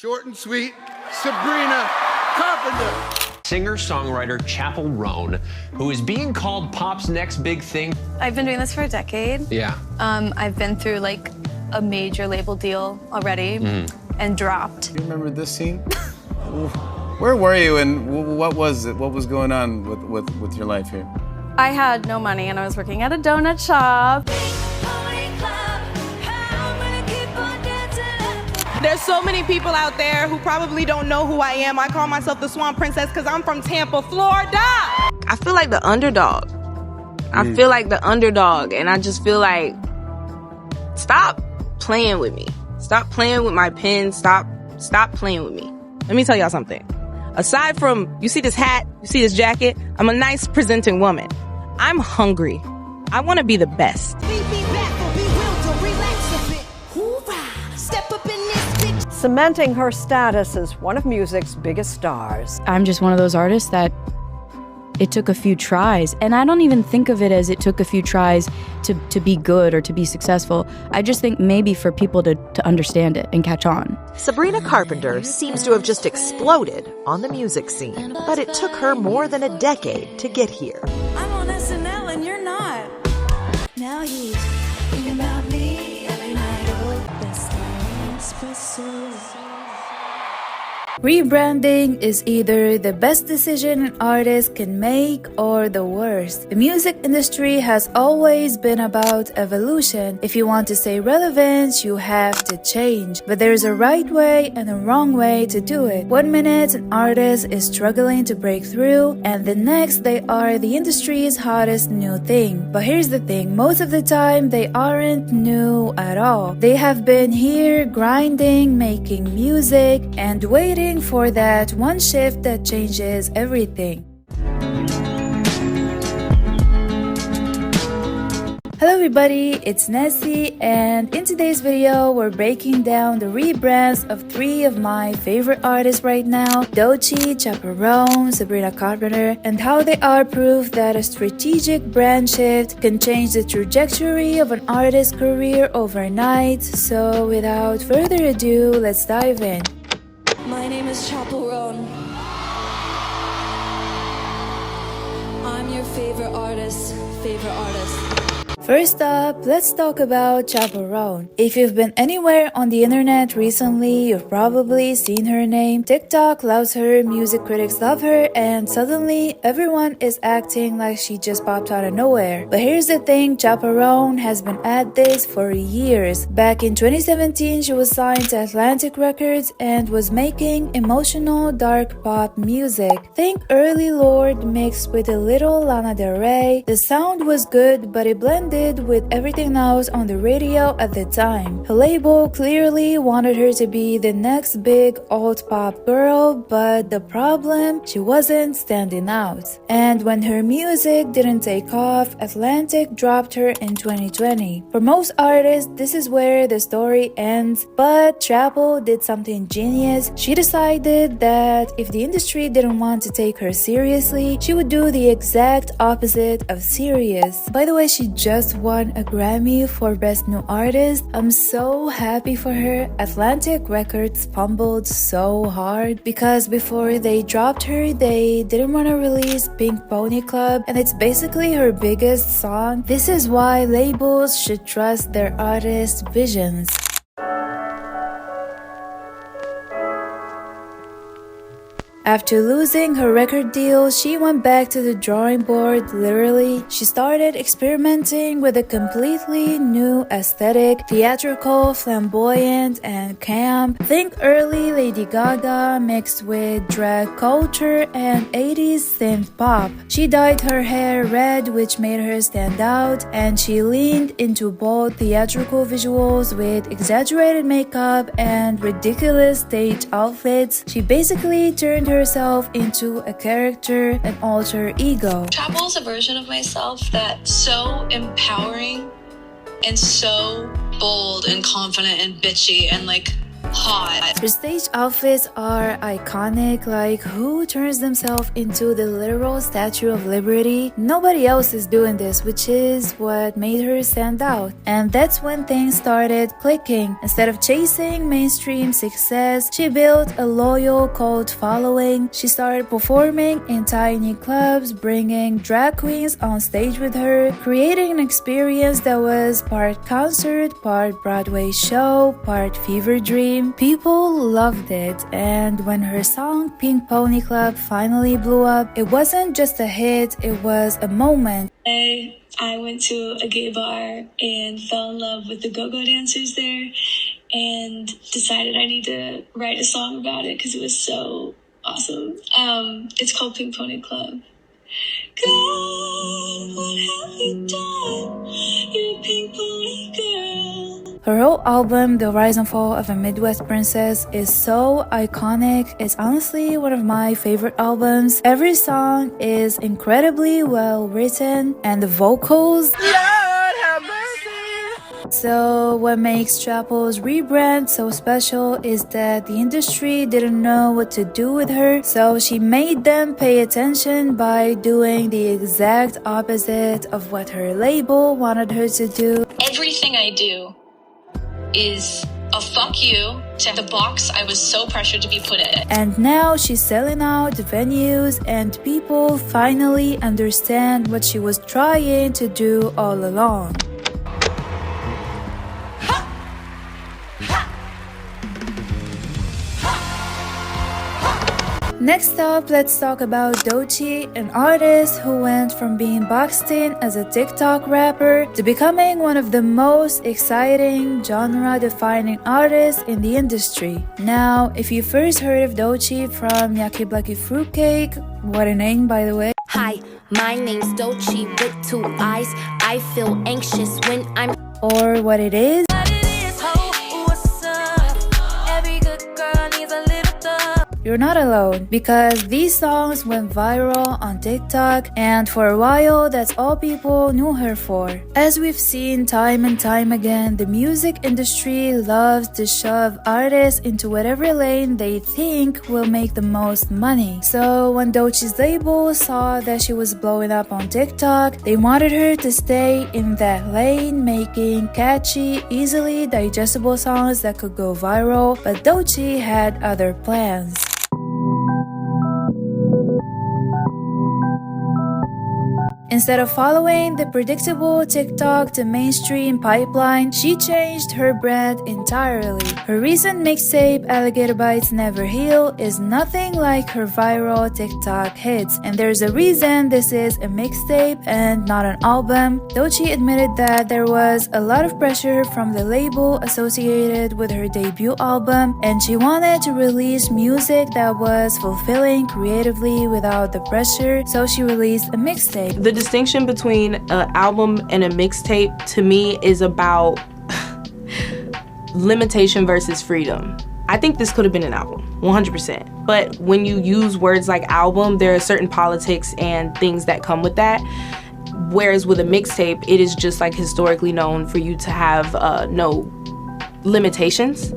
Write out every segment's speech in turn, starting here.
Short and sweet, Sabrina Carpenter. Singer-songwriter Chappell Roan, who is being called pop's next big thing. I've been doing this for a decade. Yeah. I've been through like a major label deal already and dropped. Do you remember this scene? Where were you and what was it? What was going on with your life here? I had no money and I was working at a donut shop. There's so many people out there who probably don't know who I am. I call myself the Swan Princess because I'm from Tampa, Florida. I feel like the underdog. I feel like the underdog, and I just feel like, stop playing with me. Stop playing with my pen. Stop playing with me. Let me tell y'all something. Aside from, you see this hat, you see this jacket, I'm a nice presenting woman. I'm hungry. I want to be the best. Cementing her status as one of music's biggest stars. I'm just one of those artists that it took a few tries, and I don't even think of it as it took a few tries to be good or to be successful. I just think maybe for people to understand it and catch on. Sabrina Carpenter seems to have just exploded on the music scene, but it took her more than a decade to get here. I'm on SNL and you're not. Now he's thinking about me every night. Best espresso. Rebranding is either the best decision an artist can make or the worst. The music industry has always been about evolution. If you want to stay relevant, you have to change. But there's a right way and a wrong way to do it. 1 minute, an artist is struggling to break through, and the next, they are the industry's hottest new thing. But here's the thing, most of the time, they aren't new at all. They have been here grinding, making music, and waiting for that one shift that changes everything. Hello everybody, it's Nessi, and in today's video we're breaking down the rebrands of 3 of my favorite artists right now, Doechii, Chappell Roan, Sabrina Carpenter, and how they are proof that a strategic brand shift can change the trajectory of an artist's career overnight. So without further ado, let's dive in. My name is Chappell Roan. I'm your favorite artist. First up, let's talk about Chappell Roan. If you've been anywhere on the internet recently, you've probably seen her name. TikTok loves her, music critics love her, and suddenly everyone is acting like she just popped out of nowhere. But here's the thing, Chappell Roan has been at this for years. Back in 2017, she was signed to Atlantic Records and was making emotional dark pop music. Think early Lorde mixed with a little Lana Del Rey. The sound was good, but it blended with everything else on the radio at the time. Her label clearly wanted her to be the next big alt-pop girl, but the problem, she wasn't standing out. And when her music didn't take off, Atlantic dropped her in 2020. For most artists, this is where the story ends, but Chappell did something genius. She decided that if the industry didn't want to take her seriously, she would do the exact opposite of serious. By the way, she just won a Grammy for Best New Artist. I'm so happy for her. Atlantic Records fumbled so hard because before they dropped her, they didn't want to release Pink Pony Club, and it's basically her biggest song. This is why labels should trust their artists' visions. After losing her record deal, she went back to the drawing board, literally. She started experimenting with a completely new aesthetic, theatrical, flamboyant, and camp. Think early Lady Gaga mixed with drag culture and 80s synth pop. She dyed her hair red, which made her stand out, and she leaned into bold theatrical visuals with exaggerated makeup and ridiculous stage outfits. She basically turned herself into a character, an alter ego. Chappell's a version of myself that's so empowering and so bold and confident and bitchy and like hot. Her stage outfits are iconic, like who turns themselves into the literal Statue of Liberty? Nobody else is doing this, which is what made her stand out. And that's when things started clicking. Instead of chasing mainstream success, she built a loyal cult following. She started performing in tiny clubs, bringing drag queens on stage with her, creating an experience that was part concert, part Broadway show, part fever dream. People loved it, and when her song Pink Pony Club finally blew up, it wasn't just a hit, it was a moment. I went to a gay bar and fell in love with the go-go dancers there and decided I need to write a song about it because it was so awesome. It's called Pink Pony Club. God, what have you done? You're a pink pony girl. Her whole album, The Rise and Fall of a Midwest Princess, is so iconic. It's honestly one of my favorite albums. Every song is incredibly well written, and the vocals, Lord have mercy. So what makes Chappell's Rebrand so special is that the industry didn't know what to do with her, so she made them pay attention by doing the exact opposite of what her label wanted her to do. Everything I do is a fuck you to the box I was so pressured to be put in. And now she's selling out venues, and people finally understand what she was trying to do all along. Next up, let's talk about Doechii, an artist who went from being boxed in as a TikTok rapper to becoming one of the most exciting genre-defining artists in the industry. Now, if you first heard of Doechii from Yucky Blacky Fruitcake, what a name by the way. Hi, my name's Doechii with 2 eyes. I feel anxious when I'm... Or what it is. You're not alone, because these songs went viral on TikTok, and for a while that's all people knew her for. As we've seen time and time again, the music industry loves to shove artists into whatever lane they think will make the most money. So when Doechii's label saw that she was blowing up on TikTok, they wanted her to stay in that lane, making catchy, easily digestible songs that could go viral, but Doechii had other plans. Instead of following the predictable TikTok to mainstream pipeline, she changed her brand entirely. Her recent mixtape, Alligator Bites Never Heal, is nothing like her viral TikTok hits, and there's a reason this is a mixtape and not an album. Doechii admitted that there was a lot of pressure from the label associated with her debut album, and she wanted to release music that was fulfilling creatively without the pressure, so she released a mixtape. The distinction between an album and a mixtape to me is about limitation versus freedom. I think this could have been an album, 100%. But when you use words like album, there are certain politics and things that come with that. Whereas with a mixtape, it is just like historically known for you to have no limitations.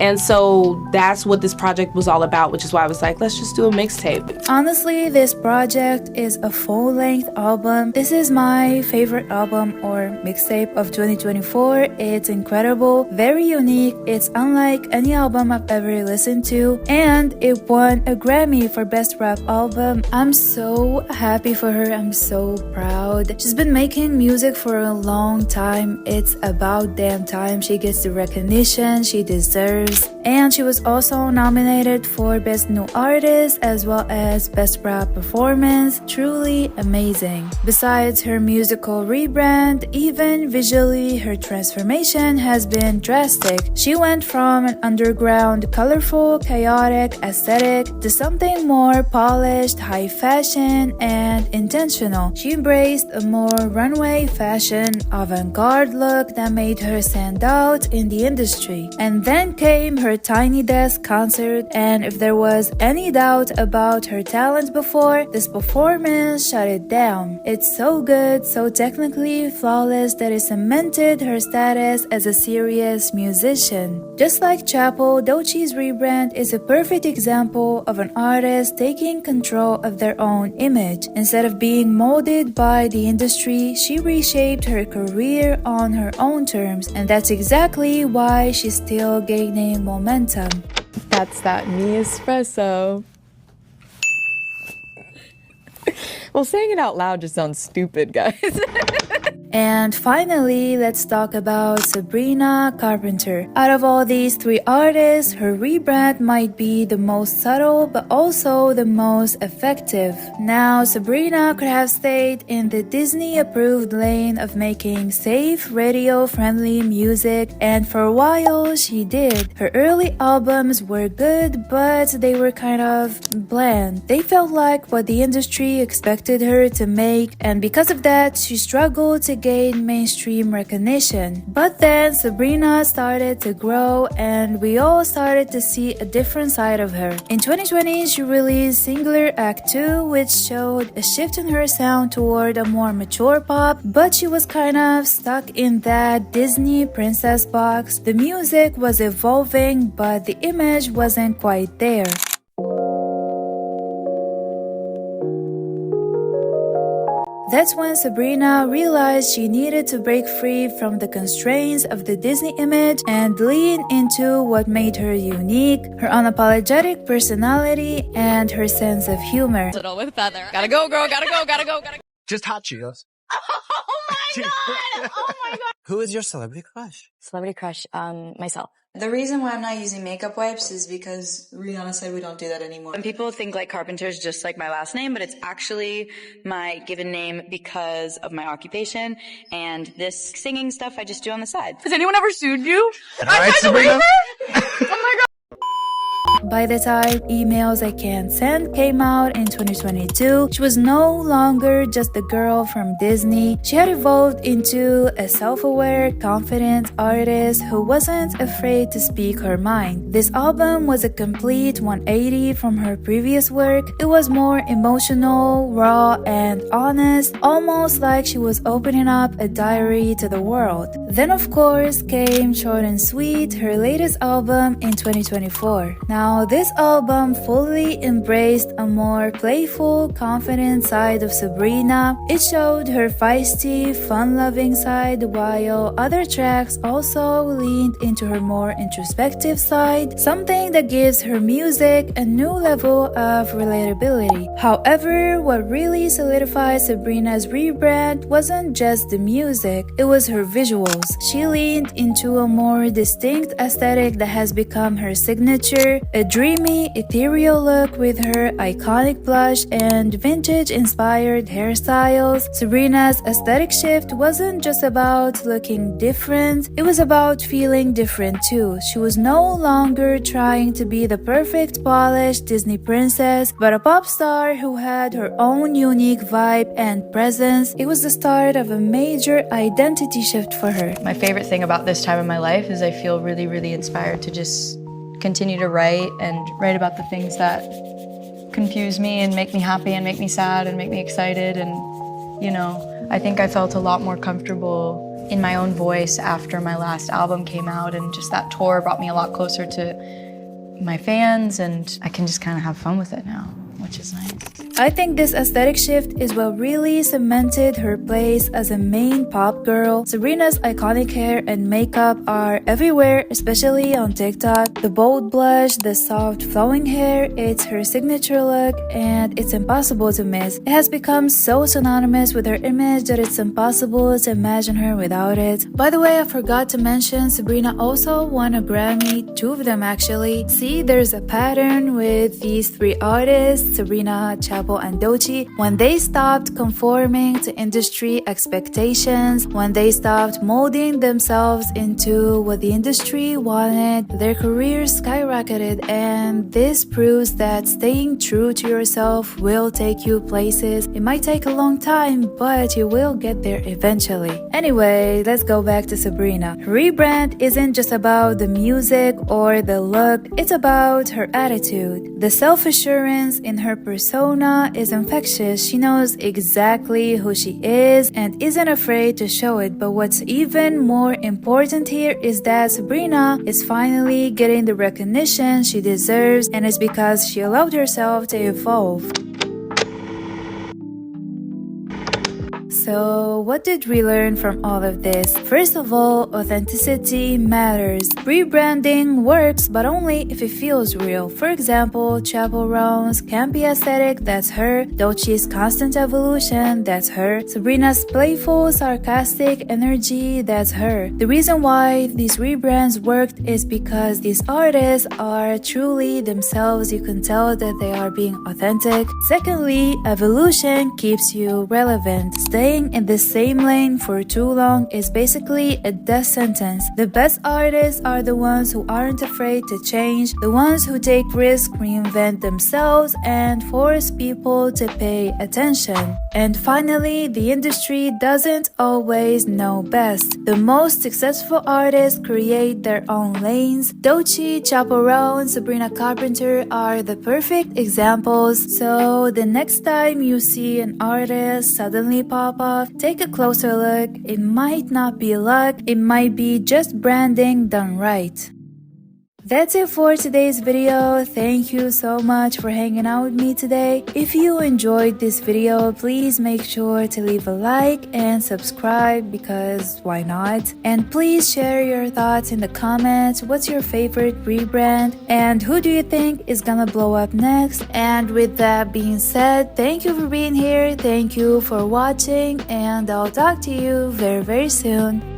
And so that's what this project was all about, which is why I was like, let's just do a mixtape. Honestly, this project is a full-length album. This is my favorite album or mixtape of 2024. It's incredible, very unique. It's unlike any album I've ever listened to, and it won a Grammy for Best Rap Album. I'm so happy for her. I'm so proud. She's been making music for a long time. It's about damn time she gets the recognition she deserves. And she was also nominated for Best New Artist as well as Best Rap Performance. Truly amazing. Besides her musical rebrand, even visually her transformation has been drastic. She went from an underground, colorful, chaotic aesthetic to something more polished, high fashion, and intentional. She embraced a more runway fashion, avant-garde look that made her stand out in the industry. And then came her Tiny Desk concert, and if there was any doubt about her talent before, this performance shut it down. It's so good, so technically flawless that it cemented her status as a serious musician. Just like Chappell, Doechii's Rebrand is a perfect example of an artist taking control of their own image. Instead of being molded by the industry, she reshaped her career on her own terms, and that's exactly why she's still gaining momentum. That's that me espresso. Well, saying it out loud just sounds stupid, guys. And finally, let's talk about Sabrina Carpenter. Out of all these three artists, her Rebrand might be the most subtle but also the most effective. Now, Sabrina could have stayed in the Disney-approved lane of making safe, radio-friendly music, and for a while she did. Her early albums were good, but they were kind of bland. They felt like what the industry expected her to make, and because of that, she struggled to gain mainstream recognition. But then Sabrina started to grow and we all started to see a different side of her. In 2020, she released Singular Act 2, which showed a shift in her sound toward a more mature pop, but she was kind of stuck in that Disney princess box. The music was evolving, but the image wasn't quite there. That's when Sabrina realized she needed to break free from the constraints of the Disney image and lean into what made her unique, her unapologetic personality, and her sense of humor. With feather. Gotta go, girl. Gotta go. Gotta go. Gotta go. Just hot Cheetos. Oh my god! Oh my god! Who is your celebrity crush? Celebrity crush, myself. The reason why I'm not using makeup wipes is because Rihanna said we don't do that anymore. And people think like Carpenter is just like my last name, but it's actually my given name because of my occupation. And this singing stuff I just do on the side. Has anyone ever sued you? All right, Sabrina. Oh my god! By the time Emails I Can't Send came out in 2022, she was no longer just the girl from Disney. She had evolved into a self-aware, confident artist who wasn't afraid to speak her mind. This album was a complete 180 from her previous work. It was more emotional, raw, and honest, almost like she was opening up a diary to the world. Then of course came Short and Sweet, her latest album in 2024. Now, this album fully embraced a more playful, confident side of Sabrina. It showed her feisty, fun-loving side, while other tracks also leaned into her more introspective side, something that gives her music a new level of relatability. However, what really solidified Sabrina's Rebrand wasn't just the music, it was her visuals. She leaned into a more distinct aesthetic that has become her signature, a dreamy, ethereal look with her iconic blush and vintage-inspired hairstyles. Sabrina's aesthetic shift wasn't just about looking different, it was about feeling different too. She was no longer trying to be the perfect, polished Disney princess, but a pop star who had her own unique vibe and presence. It was the start of a major identity shift for her. My favorite thing about this time in my life is I feel really, really inspired to just continue to write and write about the things that confuse me and make me happy and make me sad and make me excited. And, you know, I think I felt a lot more comfortable in my own voice after my last album came out, and just that tour brought me a lot closer to my fans, and I can just kind of have fun with it now, which is nice. I think this aesthetic shift is what really cemented her place as a main pop girl. Sabrina's iconic hair and makeup are everywhere, especially on TikTok. The bold blush, the soft flowing hair, it's her signature look, and it's impossible to miss. It has become so synonymous with her image that it's impossible to imagine her without it. By the way, I forgot to mention, Sabrina also won a Grammy, 2 of them actually. See, there's a pattern with these 3 artists, Sabrina, Chappell Chappell and Doechii, when they stopped conforming to industry expectations, when they stopped molding themselves into what the industry wanted, their careers skyrocketed, and this proves that staying true to yourself will take you places. It might take a long time, but you will get there eventually. Anyway, let's go back to Sabrina. Rebrand isn't just about the music or the look, it's about her attitude. The self-assurance in her persona is infectious. She knows exactly who she is and isn't afraid to show it. But what's even more important here is that Sabrina is finally getting the recognition she deserves, and it's because she allowed herself to evolve. So, what did we learn from all of this? First of all, authenticity matters. Rebranding works, but only if it feels real. For example, Chappell Roan's campy aesthetic, that's her. Doechii's constant evolution, that's her. Sabrina's playful, sarcastic energy, that's her. The reason why these rebrands worked is because these artists are truly themselves. You can tell that they are being authentic. Secondly, evolution keeps you relevant. Staying in the same lane for too long is basically a death sentence. The best artists are the ones who aren't afraid to change, the ones who take risks, reinvent themselves, and force people to pay attention. And finally, the industry doesn't always know best. The most successful artists create their own lanes. Doechii, Chappell Roan, Sabrina Carpenter are the perfect examples. So the next time you see an artist suddenly pop up, take a closer look. It might not be luck, it might be just branding done right. That's it for today's video. Thank you so much for hanging out with me today. If you enjoyed this video, please make sure to leave a like and subscribe, because why not? And please share your thoughts in the comments. What's your favorite rebrand? And who do you think is gonna blow up next? And with that being said, thank you for being here. Thank you for watching, and I'll talk to you very, very soon.